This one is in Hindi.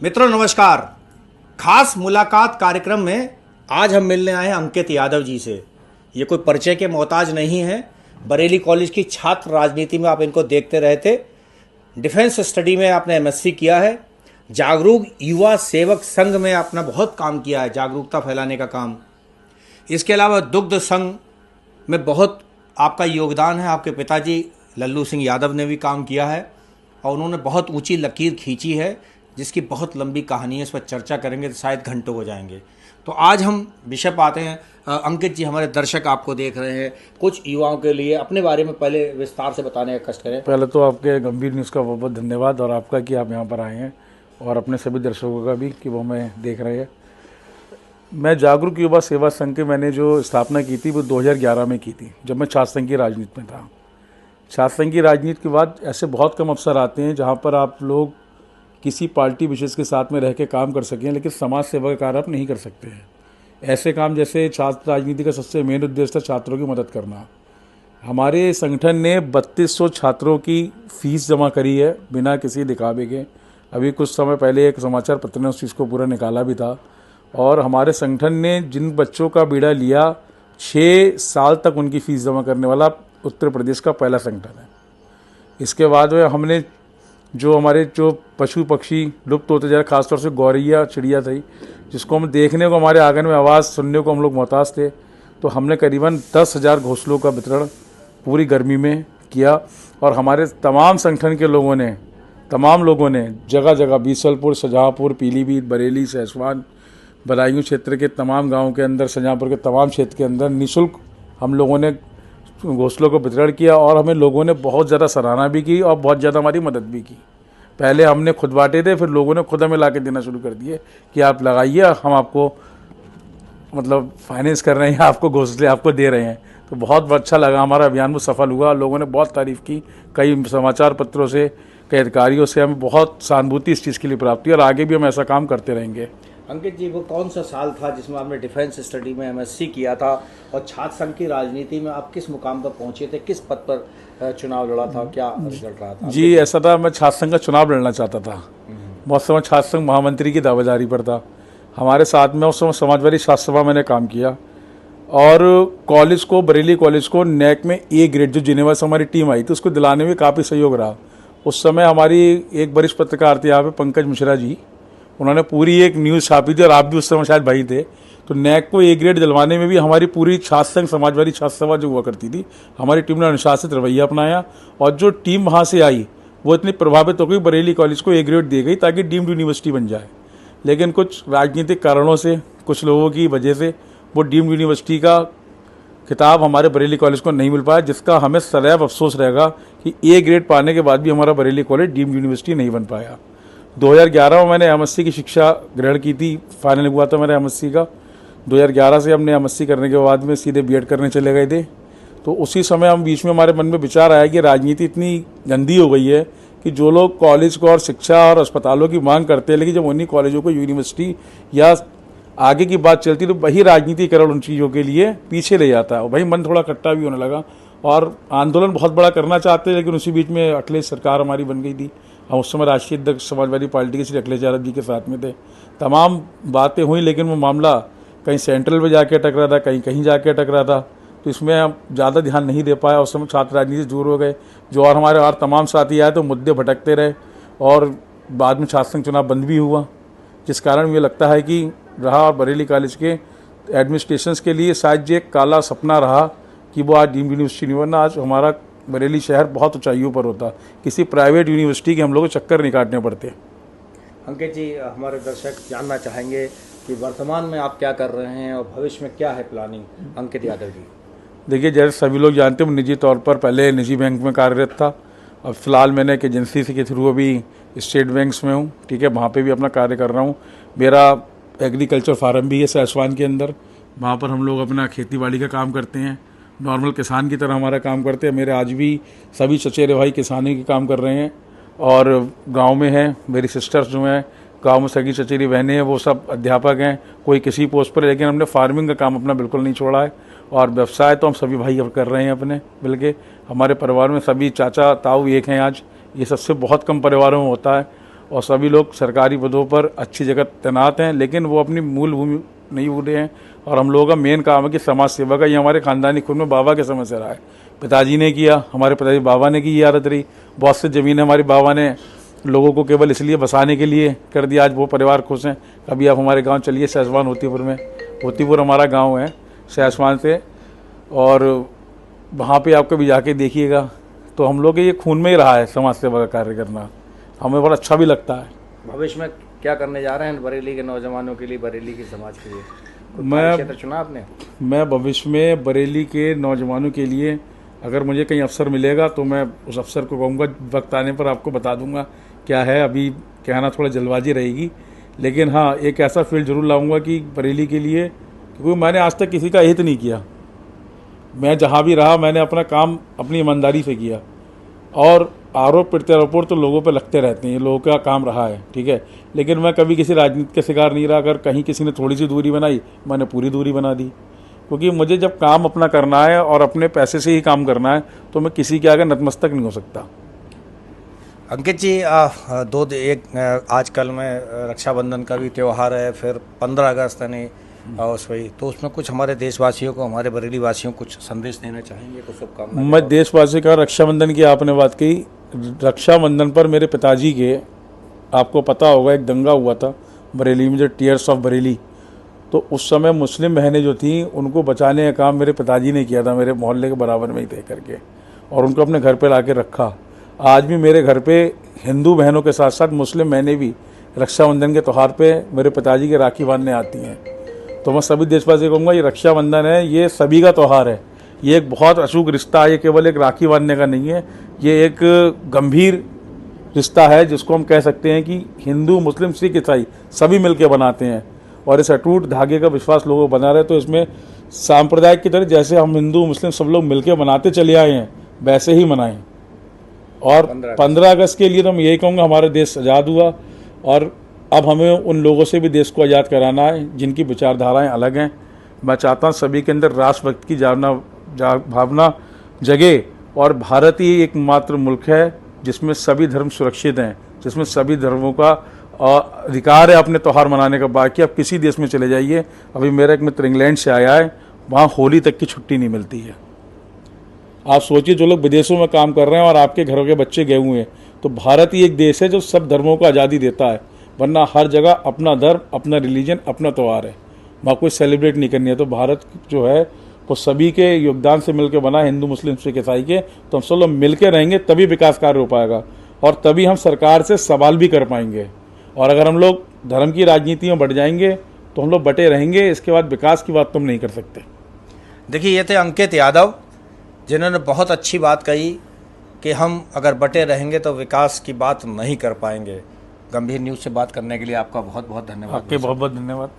मित्रों नमस्कार। खास मुलाकात कार्यक्रम में आज हम मिलने आए हैं अंकित यादव जी से। ये कोई परिचय के मोहताज नहीं है। बरेली कॉलेज की छात्र राजनीति में आप इनको देखते रहे थे। डिफेंस स्टडी में आपने एमएससी किया है। जागरूक युवा सेवक संघ में आपने बहुत काम किया है, जागरूकता फैलाने का काम। इसके अलावा दुग्ध संघ में बहुत आपका योगदान है। आपके पिताजी लल्लू सिंह यादव ने भी काम किया है और उन्होंने बहुत ऊंची लकीर खींची है, जिसकी बहुत लंबी कहानी है। इस पर चर्चा करेंगे तो शायद घंटों हो जाएंगे। तो आज हम विषय पर आते हैं। अंकित जी, हमारे दर्शक आपको देख रहे हैं, कुछ युवाओं के लिए अपने बारे में पहले विस्तार से बताने का कष्ट करें। पहले तो आपके गंभीर न्यूज़ का बहुत बहुत धन्यवाद और आपका कि आप यहाँ पर आए हैं, और अपने सभी दर्शकों का भी कि वो हमें देख रहे हैं। मैं जागरूक युवा सेवा संघ की मैंने जो स्थापना की थी वो 2011 में की थी, जब मैं छात्र संघ की राजनीति में था। छात्र संघ की राजनीति के बाद ऐसे बहुत कम अवसर आते हैं जहाँ पर आप लोग किसी पार्टी विशेष के साथ में रह के काम कर सकें, लेकिन समाज सेवा का कार्य आप नहीं कर सकते हैं। ऐसे काम जैसे छात्र राजनीति का सबसे मेन उद्देश्य था छात्रों की मदद करना। हमारे संगठन ने 3200 छात्रों की फीस जमा करी है बिना किसी दिखावे के। अभी कुछ समय पहले एक समाचार पत्र ने उस चीज़ को पूरा निकाला भी था। और हमारे संगठन ने जिन बच्चों का बीड़ा लिया, 6 साल तक उनकी फ़ीस जमा करने वाला उत्तर प्रदेश का पहला संगठन है। इसके बाद हमने जो हमारे जो पशु पक्षी लुप्त होते जा रहे, खासतौर से गौरैया चिड़िया थी, जिसको हम देखने को हमारे आंगन में आवाज़ सुनने को हम लोग मोहताज थे, तो हमने करीबन 10,000 घोंसलों का वितरण पूरी गर्मी में किया। और हमारे तमाम संगठन के लोगों ने, तमाम लोगों ने जगह जगह बीसलपुर, शाहजहाँपुर, पीलीभीत, बरेली, सहसवान, बदायूं क्षेत्र के तमाम गाँव के अंदर, शाहजहाँपुर के तमाम क्षेत्र के अंदर निःशुल्क हम लोगों ने घोंसलों को वितरण किया। और हमें लोगों ने बहुत ज़्यादा सराहना भी की और बहुत ज़्यादा हमारी मदद भी की। पहले हमने खुद बांटे थे, फिर लोगों ने खुद हमें ला के देना शुरू कर दिए कि आप लगाइए, हम आपको मतलब फाइनेंस कर रहे हैं, आपको घोंसले आपको दे रहे हैं। तो बहुत अच्छा लगा, हमारा अभियान वो सफल हुआ। लोगों ने बहुत तारीफ़ की। कई समाचार पत्रों से, कई अधिकारियों से हमें बहुत सहानुभूति इस चीज़ के लिए प्राप्त हुई और आगे भी हम ऐसा काम करते रहेंगे। अंकित जी, वो कौन सा साल था जिसमें आपने डिफेंस स्टडी में एमएससी किया था और छात्र संघ की राजनीति में आप किस मुकाम पर पहुंचे थे? किस पद पर चुनाव लड़ा था? क्या रिजल्ट रहा था? जी, ऐसा था, मैं छात्र संघ का चुनाव लड़ना चाहता था। बहुत समय छात्र संघ महामंत्री की दावेदारी पर था। हमारे साथ में उस समय समाजवादी छात्र सभा मैंने काम किया। और कॉलेज को, बरेली कॉलेज को नैक में ए ग्रेड, जो जिनेवा से हमारी टीम आई थी, उसको दिलाने में काफ़ी सहयोग रहा। उस समय हमारी एक वरिष्ठ पत्रकार थे यहाँ पे, पंकज मिश्रा जी, उन्होंने पूरी एक न्यूज़ छापी थी और आप भी उस समय शायद भाई थे। तो नैक को ए ग्रेड दिलवाने में भी हमारी पूरी छात्र संघ, समाजवादी छात्र सभा जो हुआ करती थी, हमारी टीम ने अनुशासित रवैया अपनाया। और जो टीम वहाँ से आई वो इतनी प्रभावित हो गई, बरेली कॉलेज को ए ग्रेड दी गई ताकि डीम्ड यूनिवर्सिटी बन जाए। लेकिन कुछ राजनीतिक कारणों से, कुछ लोगों की वजह से वो डीम्ड यूनिवर्सिटी का खिताब हमारे बरेली कॉलेज को नहीं मिल पाया, जिसका हमें सदैव अफसोस रहेगा कि ए ग्रेड पाने के बाद भी हमारा बरेली कॉलेज डीम्ड यूनिवर्सिटी नहीं बन पाया। 2011 में मैंने एमएससी की शिक्षा ग्रहण की थी, फाइनल हुआ था मेरा एमएससी का। 2011 से हमने एमएससी करने के बाद में सीधे बीएड करने चले गए थे। तो उसी समय हम बीच में हमारे मन में विचार आया कि राजनीति इतनी गंदी हो गई है कि जो लोग कॉलेज को और शिक्षा और अस्पतालों की मांग करते हैं, लेकिन जब उन्हीं कॉलेजों को यूनिवर्सिटी या आगे की बात चलती तो वही राजनीतिकरण उन चीज़ों के लिए पीछे ले जाता है। और वही मन थोड़ा खट्टा भी होने लगा और आंदोलन बहुत बड़ा करना चाहते हैं, लेकिन उसी बीच में अखिलेश सरकार हमारी बन गई थी। हम उस समय राष्ट्रीय अध्यक्ष समाजवादी पार्टी के श्री अखिलेश यादव जी के साथ में थे। तमाम बातें हुई, लेकिन वो मामला कहीं सेंट्रल में जाके अटक रहा था, कहीं कहीं जाके अटक रहा था। तो इसमें हम ज़्यादा ध्यान नहीं दे पाया। उस समय छात्र राजनीति से दूर हो गए। जो और हमारे और तमाम साथी आए तो मुद्दे भटकते रहे और बाद में छात्र संघ चुनाव बंद भी हुआ, जिस कारण मुझे लगता है कि रहा। और बरेली कॉलेज के एडमिनिस्ट्रेशंस के लिए शायद ये काला सपना रहा कि वो आज डीम्ड यूनिवर्सिटी नहीं बनना। आज हमारा बरेली शहर बहुत ऊंचाइयों पर होता, किसी प्राइवेट यूनिवर्सिटी के हम लोग को चक्कर नहीं काटने पड़ते। अंकित जी, हमारे दर्शक जानना चाहेंगे कि वर्तमान में आप क्या कर रहे हैं और भविष्य में क्या है प्लानिंग? अंकित यादव जी, देखिए, जैसे सभी लोग जानते हैं, निजी तौर पर पहले निजी बैंक में कार्यरत था। अब फिलहाल मैंने एक एजेंसी के थ्रू अभी स्टेट बैंक्स में हूँ, ठीक है, वहाँ पे भी अपना कार्य कर रहा हूँ। मेरा एग्रीकल्चर फार्म भी है सहसवान के अंदर, वहाँ पर हम लोग अपना खेती बाड़ी का काम करते हैं, नॉर्मल किसान की तरह हमारा काम करते हैं। मेरे आज भी सभी चचेरे भाई किसानी के काम कर रहे हैं और गांव में हैं। मेरी सिस्टर्स जो हैं गांव में, सगी चचेरी बहनें हैं, वो सब अध्यापक हैं, कोई किसी पोस्ट पर है। लेकिन हमने फार्मिंग का काम अपना बिल्कुल नहीं छोड़ा है और व्यवसाय तो हम सभी भाई अब कर रहे हैं अपने मिलके। हमारे परिवार में सभी चाचा ताऊ एक हैं आज, ये सबसे बहुत कम परिवारों में होता है। और सभी लोग सरकारी पदों पर अच्छी जगह तैनात हैं, लेकिन वो अपनी मूल भूमि नहीं भूल रहे हैं। और हम लोगों का मेन काम है कि समाज सेवा का, ये हमारे खानदानी खून में बाबा के समय से रहा है। पिताजी ने किया, हमारे पिताजी बाबा ने की ये आदत रही। बहुत सी ज़मीनें हमारे बाबा ने लोगों को केवल इसलिए बसाने के लिए कर दिया, आज वो परिवार खुश हैं। कभी आप हमारे गांव चलिए, सहसवान होतीपुर में, होतीपुर हमारा गांव है सहसवान से, और वहाँ पे आप कभी जाके देखिएगा तो हम लोग के ये खून में ही रहा है समाज सेवा का कार्य करना, हमें बड़ा अच्छा भी लगता है। भविष्य में क्या करने जा रहे हैं बरेली के नौजवानों के लिए, बरेली के समाज के लिए? कोई मैं- क्षेत्र चुना आपने? मैं भविष्य में बरेली के नौजवानों के लिए अगर मुझे कहीं अवसर मिलेगा तो मैं उस अवसर को कहूँगा, वक्त आने पर आपको बता दूंगा क्या है। अभी कहना थोड़ा जल्दबाजी रहेगी, लेकिन हाँ, एक ऐसा फील्ड जरूर लाऊंगा कि बरेली के लिए, क्योंकि मैंने आज तक किसी का हित नहीं किया। मैं जहाँ भी रहा मैंने अपना काम अपनी ईमानदारी से किया, और आरोप प्रत्यारोप तो लोगों पे लगते रहते हैं, ये लोगों का काम रहा है, ठीक है, लेकिन मैं कभी किसी राजनीति के शिकार नहीं रहा। अगर कहीं किसी ने थोड़ी सी दूरी बनाई, मैंने पूरी दूरी बना दी, क्योंकि मुझे जब काम अपना करना है और अपने पैसे से ही काम करना है तो मैं किसी के आगे नतमस्तक नहीं हो सकता। अंकित जी, आजकल में रक्षाबंधन का भी त्यौहार है, फिर 15 अगस्त यानी उस वही, तो उसमें कुछ हमारे देशवासियों को, हमारे बरेली वासियों को कुछ संदेश देना चाहेंगे, कुछ शुभकामनाएं? मैं देशवासी का, रक्षाबंधन की आपने बात की, रक्षाबंधन पर मेरे पिताजी के, आपको पता होगा एक दंगा हुआ था बरेली में, जो टीयर्स ऑफ बरेली, तो उस समय मुस्लिम बहनें जो थीं उनको बचाने का काम मेरे पिताजी ने किया था, मेरे मोहल्ले के बराबर में ही तय करके, और उनको अपने घर पे लाके रखा। आज भी मेरे घर पे हिंदू बहनों के साथ साथ मुस्लिम बहनें भी रक्षाबंधन के त्यौहार पे मेरे पिताजी के राखी बांधने आती हैं। तो मैं सभी देशवासी कहूँगा, ये रक्षाबंधन है, ये सभी का त्यौहार है, ये एक बहुत अचूक रिश्ता है, ये केवल एक राखी बांधने का नहीं है, ये एक गंभीर रिश्ता है जिसको हम कह सकते हैं कि हिंदू, मुस्लिम, सिख, ईसाई सभी मिलकर बनाते हैं, और इस अटूट धागे का विश्वास लोगों को बना रहे। तो इसमें सांप्रदायिक की तरह जैसे हम हिंदू मुस्लिम सब लोग मिलकर बनाते चले आए हैं, वैसे ही मनाएं। और 15 अगस्त के लिए तो मैं यही कहूँगा, हमारा देश आज़ाद हुआ, और अब हमें उन लोगों से भी देश को आज़ाद कराना है जिनकी विचारधाराएं अलग हैं। मैं चाहता हूँ सभी के अंदर राष्ट्रभक्ति की भावना जगे, और भारत ही एकमात्र मुल्क है जिसमें सभी धर्म सुरक्षित हैं, जिसमें सभी धर्मों का अधिकार है अपने त्यौहार मनाने का। बाकी आप किसी देश में चले जाइए, अभी मेरा एक मित्र इंग्लैंड से आया है, वहाँ होली तक की छुट्टी नहीं मिलती है। आप सोचिए, जो लोग विदेशों में काम कर रहे हैं और आपके घरों के बच्चे गए हुए हैं, तो भारत ही एक देश है जो सब धर्मों को आज़ादी देता है, वरना हर जगह अपना धर्म, अपना रिलीजन, अपना त्यौहार है, वहाँ कोई सेलिब्रेट नहीं करनी है। तो भारत जो है वो सभी के योगदान से मिलकर बना, हिंदू मुस्लिम सिख ईसाई के, तो हम सब लोग मिलकर रहेंगे तभी विकास कार्य हो पाएगा, और तभी हम सरकार से सवाल भी कर पाएंगे। और अगर हम लोग धर्म की राजनीति में बढ़ जाएंगे तो हम लोग बटे रहेंगे, इसके बाद विकास की बात तो हम नहीं कर सकते। देखिए, ये थे अंकित यादव, जिन्होंने बहुत अच्छी बात कही कि हम अगर बटे रहेंगे तो विकास की बात नहीं कर पाएंगे। गंभीर न्यूज़ से बात करने के लिए आपका बहुत बहुत धन्यवाद। आपके बहुत बहुत धन्यवाद।